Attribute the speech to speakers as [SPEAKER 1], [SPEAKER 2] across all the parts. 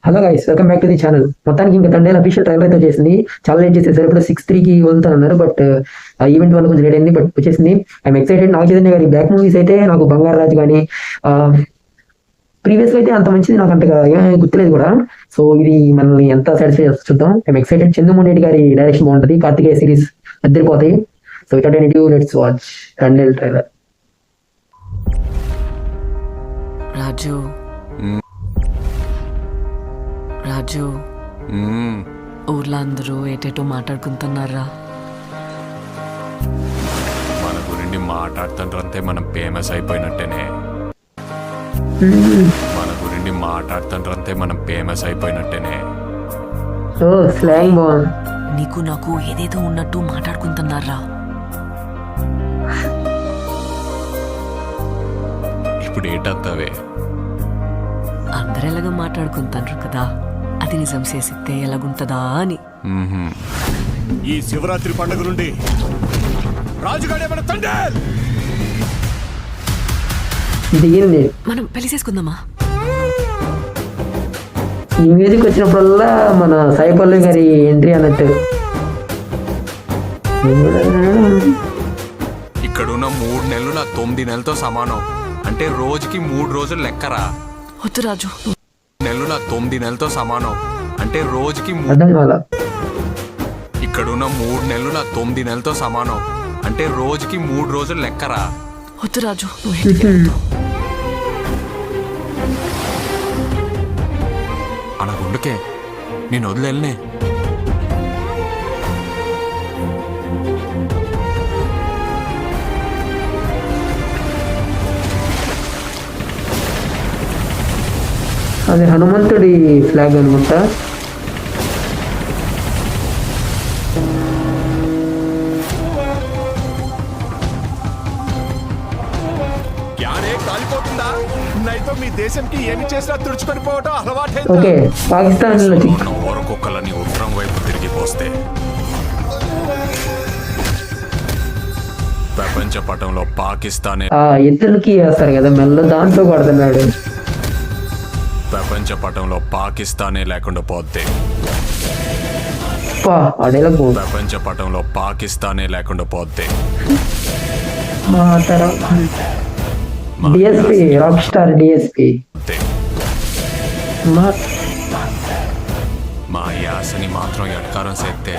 [SPEAKER 1] Hello guys, welcome back to the channel. మొత్తానికి ఇంకా Thandel official trailer అయితే వచ్చేసింది. చాలా లేట్ చేసేసారు. ఇప్పుడు 6:03కి వదులుతారన్నారు. బట్ ఆ ఈవెంట్ వల్ల కొంచెం లేట్ అయింది. బట్ వచ్చేసింది. I'm excited. నాగ చైతన్య గారి బ్యాక్ మూవీస్ అయితే నాకు బంగారు రాజు కానీ ప్రీవియస్ అయితే అంత మంచిది నాకు అంతగా ఏమీ గుర్తులేదు కూడా. సో ఇది మనల్ని ఎంత సాటిస్ఫై చేస్తుంది చూద్దాం. I'm excited. చంద్రమోహన్ రెడ్డి గారి డైరెక్షన్ బాగుంటుంది. కార్తికేయ సిరీస్ అద్దరిపోతాయి. So without any due let's watch Thandel trailer.
[SPEAKER 2] Raju Raju ఊర్లో అందరూ ఏటేటో మాట్లాడుకుంటున్నారా?
[SPEAKER 3] మన గురించి మాట్లాడుతుంటే మనం ఫేమస్ అయిపోయినట్టేనే. మన గురించి మాట్లాడుతుంటే మనం ఫేమస్ అయిపోయినట్టేనే.
[SPEAKER 1] ఓ స్లాంగ్ బాగుంది.
[SPEAKER 2] నీకు నాకు ఏదేదో ఉన్నట్టు మాట్లాడుకుంటున్నారా?
[SPEAKER 3] ఇప్పుడు ఏటత్తవే?
[SPEAKER 2] అందరు ఎలాగ మాట్లాడుకుంటారు కదా, అది నిజం చేసిస్తే ఎలాగుంటదా అని.
[SPEAKER 4] ఈ శివరాత్రి పండుగ నుండి రాజుగాడే మన తండేల్.
[SPEAKER 1] ఇది ఏంది?
[SPEAKER 2] మనం పెళ్లి చేసుకుందామా?
[SPEAKER 1] ఈ మ్యూజిక్ వచ్చినప్పుడల్లా మన సాయి పల్లవి గారి ఎంట్రీ అన్నట్టు.
[SPEAKER 3] ఇక్కడున్న 3 నెలలు నా 9 నెలలతో సమానం. అంటే రోజుకి 3 రోజులు లెక్కరా.
[SPEAKER 2] వద్దు రాజు.
[SPEAKER 3] నెలలు నా 9 నెలలతో సమానం. అంటే రోజుకి
[SPEAKER 1] అర్థం కాదా?
[SPEAKER 3] ఇక్కడున్న 3 నెలలు నా 9 నెలలతో సమానం. అంటే రోజుకి 3 రోజులు లెక్కరా.
[SPEAKER 2] వద్దు రాజు.
[SPEAKER 3] అలా గుండుకే నేను వదిలేనే.
[SPEAKER 1] అది హనుమంతుడి ఫ్లాగ్ అనుకుంటా.
[SPEAKER 4] కాలిపోతుందా? నైతో మీ దేశంకి ఏమి చేసినా తుడుచుకొని పోవటం అలవాటైంది.
[SPEAKER 1] ఓకే, పాకిస్తాన్
[SPEAKER 3] ఓరకొక్కలని ఉత్తరం వైపు తిరిగిపోస్తే ప్రపంచ పటంలో పాకిస్తానే.
[SPEAKER 1] ఎత్తులకి వేస్తారు కదా మెల్ల, దాంట్లో కొడుతున్నాడు.
[SPEAKER 3] ప్రపంచ పటంలో పాకిస్తానే లేకుండా పోతే. ప్రపంచ పటంలో పాకిస్తానే లేకుండా పోతే.
[SPEAKER 1] డిఎస్పీ రాక్ స్టార్ డిఎస్పీ
[SPEAKER 3] మా యాసని మాత్రం ఎట్కారం చేస్తే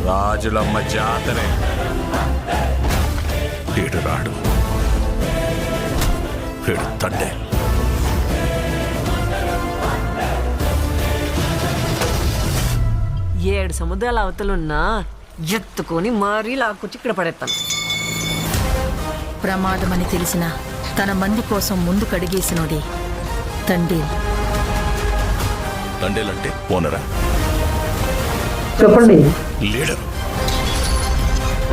[SPEAKER 3] రాజులమ్మ జాతరే. వీడు రాడు, వీడు తండేల్.
[SPEAKER 2] ఏడు సముద్రాల అవతలున్నా ఎత్తుకొని మరీ లాక్కొచ్చి ఇక్కడ పడేస్తాను.
[SPEAKER 5] ప్రమాదమని తెలిసిన తన మంది కోసం ముందు కడిగేసినోడే తండేల్.
[SPEAKER 4] తండేల్ అంటే ఓనరా?
[SPEAKER 1] చెప్పండి.
[SPEAKER 4] లీడర్.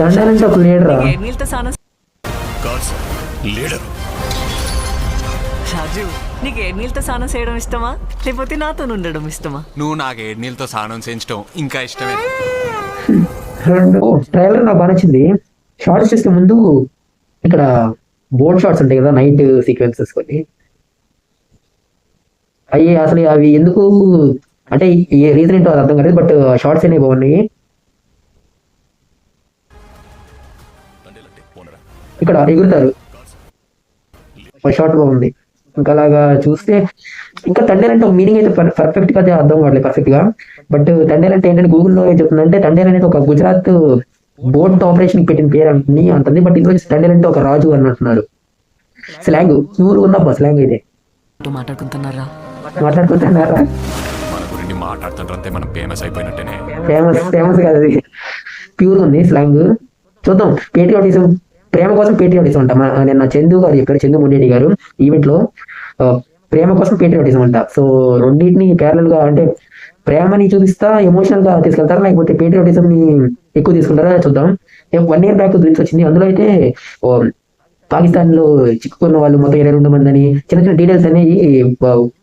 [SPEAKER 1] తండేల్ అంటే ఒక లీడరా?
[SPEAKER 2] నీళ్ళతో స్నానం.
[SPEAKER 4] లీడర్.
[SPEAKER 2] రాజు, నీకు నీళ్ళతో స్నానం చేయడం ఇష్టమా లేకపోతే నాతో ఉండడం ఇష్టమా?
[SPEAKER 3] నువ్వు నాకు 7 నీళ్ళతో స్నానం చేయించడం ఇంకా ఇష్టమే.
[SPEAKER 1] ట్రైలర్ నాకు బాగా నచ్చింది. షార్ట్స్ చేసే ముందు ఇక్కడ బోర్డ్ షాట్స్ ఉంటాయి కదా, నైట్ సీక్వెన్సెస్ కొన్ని. అసలు అవి ఎందుకు అంటే ఏ రీజన్ ఏంటో అది అర్థం కాలేదు. బట్ షార్ట్స్ అనేవి బాగున్నాయి. ఇక్కడ ఎగురుతారు, షార్ట్ బాగుంది. ఇంకా అలాగా చూస్తే ఇంకా తండేల్ అంటే ఒక మీనింగ్ అయితే పర్ఫెక్ట్ గా అర్థం కావట్లేదు పర్ఫెక్ట్ గా. బట్ తండేల్ అంటే ఏంటంటే గూగుల్లో ఏం చెప్తుందంటే తండేల్ అనేది ఒక గుజరాత్ బోట్ ఆపరేషన్ పెట్టిన పేరు అంటుంది. బట్ ఇందులో తండేల్ అంటే ఒక రాజు అని అంటున్నారు. స్లాంగ్ ప్యూర్ ఉందబ్బా స్లాంగ్ అయితే.
[SPEAKER 2] మాట్లాడుకుంటున్నారా?
[SPEAKER 3] మన గురించి మాట్లాడుతుంటే మనం ఫేమస్ అయిపోయినట్టేనే.
[SPEAKER 1] ఫేమస్ కాదు, అది ప్యూర్ ఉంది స్లాంగ్. చూద్దాం. పేట్రియాటిజం, ప్రేమ కోసం పేట్రియాటిజం అంట. నిన్న చందు గారు చెప్పారు, చంద్రమోహన్ రెడ్డి గారు ఈవెంట్ లో ప్రేమ కోసం పేట్రియాటిజం అంట. సో రెండింటిని ప్యారలల్ గా అంటే ప్రేమని చూపిస్తా ఎమోషనల్ గా తీసుకెళ్తారా లేకపోతే పేట్రియాటిజం ని ఎక్కువ తీసుకుంటారా చూద్దాం. 1 year బ్యాక్ గ్లింప్స్ వచ్చింది. అందులో అయితే పాకిస్తాన్ లో చిక్కుకున్న వాళ్ళు మొత్తం 22 మంది అని చిన్న చిన్న డీటెయిల్స్ అనేవి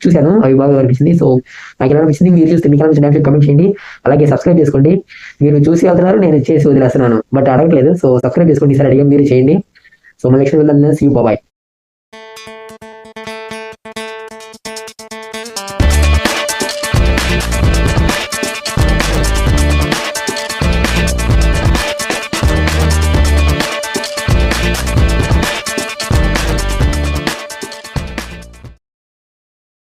[SPEAKER 1] చూశాను. అవి బాగా అనిపించింది. సో నాకు ఎలా అనిపించింది మీరు చూస్తే మీకు ఎలా కమెంట్ చేయండి. అలాగే సబ్స్క్రైబ్ చేసుకోండి. మీరు చూసి వెళ్తున్నారు, నేను చేసి వదిలేస్తున్నాను బట్ అడగట్లేదు. సో సబ్స్క్రైబ్ చేసుకోండి. ఈసారి అడిగా మీరు చేయండి. సో మన నెక్స్ట్ వెళ్ళాలి. See you, bye.